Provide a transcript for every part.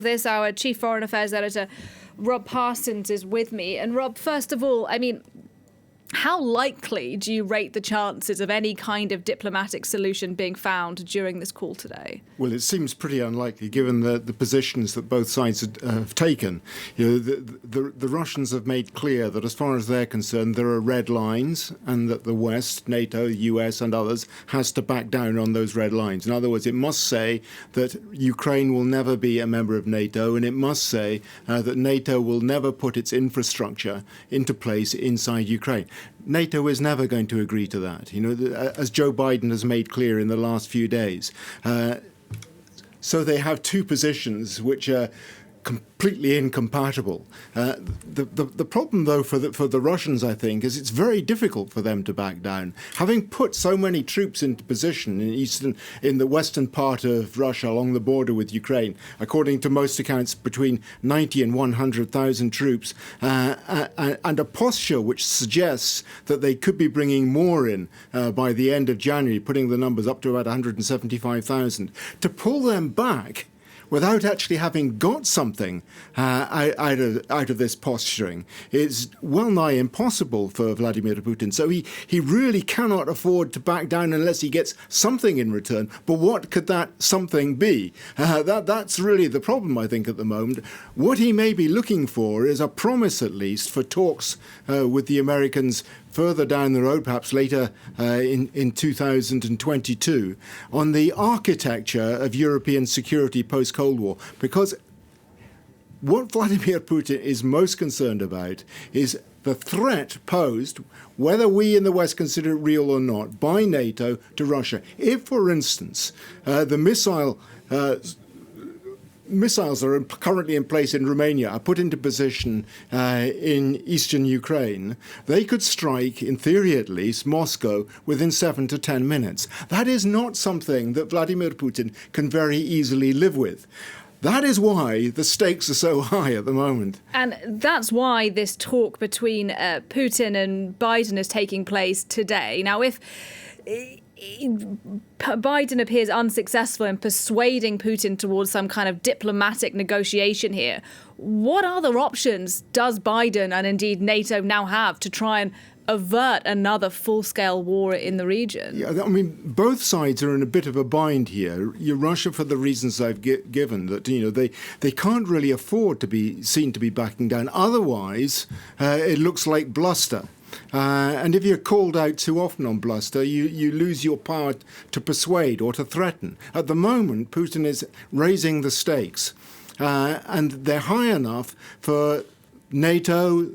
This, our Chief Foreign Affairs Editor, Rob Parsons, is with me. And Rob, first of all, how likely do you rate the chances of any kind of diplomatic solution being found during this call today? Well, it seems pretty unlikely, given the positions that both sides have taken. The Russians have made clear that, as far as they're concerned, there are red lines, and that the West, NATO, US, and others, has to back down on those red lines. In other words, it must say that Ukraine will never be a member of NATO, and it must say that NATO will never put its infrastructure into place inside Ukraine. NATO is never going to agree to that, as Joe Biden has made clear in the last few days. So they have two positions which are completely incompatible. The problem, though, for the Russians, I think, is it's very difficult for them to back down. Having put so many troops into position in the western part of Russia along the border with Ukraine, according to most accounts, between 90 and 100,000 troops, and a posture which suggests that they could be bringing more in by the end of January, putting the numbers up to about 175,000. To pull them back without actually having got something out of this posturing is well nigh impossible for Vladimir Putin. So he really cannot afford to back down unless he gets something in return. But what could that something be? That's really the problem, I think, at the moment. What he may be looking for is a promise, at least, for talks with the Americans further down the road, perhaps later in 2022, on the architecture of European security post-Cold War. Because what Vladimir Putin is most concerned about is the threat posed, whether we in the West consider it real or not, by NATO to Russia. If, for instance, the missiles that are currently in place in Romania are put into position in eastern Ukraine, they could strike, in theory at least, Moscow within 7 to 10 minutes. That is not something that Vladimir Putin can very easily live with. That is why the stakes are so high at the moment. And that's why this talk between Putin and Biden is taking place today. Now, if Biden appears unsuccessful in persuading Putin towards some kind of diplomatic negotiation here, what other options does Biden and indeed NATO now have to try and avert another full-scale war in the region? Yeah, both sides are in a bit of a bind here. Russia, for the reasons I've given, that they can't really afford to be seen to be backing down. Otherwise, it looks like bluster. And if you're called out too often on bluster, you lose your power to persuade or to threaten. At the moment, Putin is raising the stakes, and they're high enough for NATO,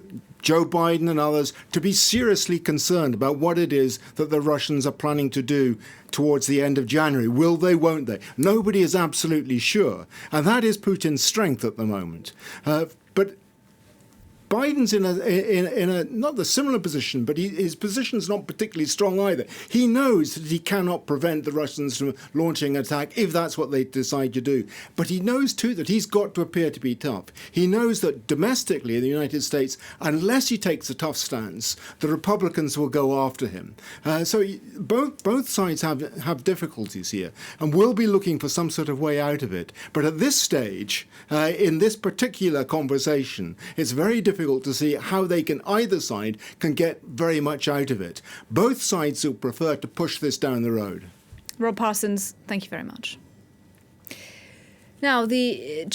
Joe Biden and others to be seriously concerned about what it is that the Russians are planning to do towards the end of January. Will they, won't they? Nobody is absolutely sure. And that is Putin's strength at the moment. But Biden's in a not the similar position, but his position's not particularly strong either. He knows that he cannot prevent the Russians from launching an attack if that's what they decide to do. But he knows, too, that he's got to appear to be tough. He knows that domestically in the United States, unless he takes a tough stance, the Republicans will go after him. So both sides have difficulties here and will be looking for some sort of way out of it. But at this stage, in this particular conversation, it's very difficult to see how either side can get very much out of it. Both sides will prefer to push this down the road. Rob Parsons, thank you very much. Now, the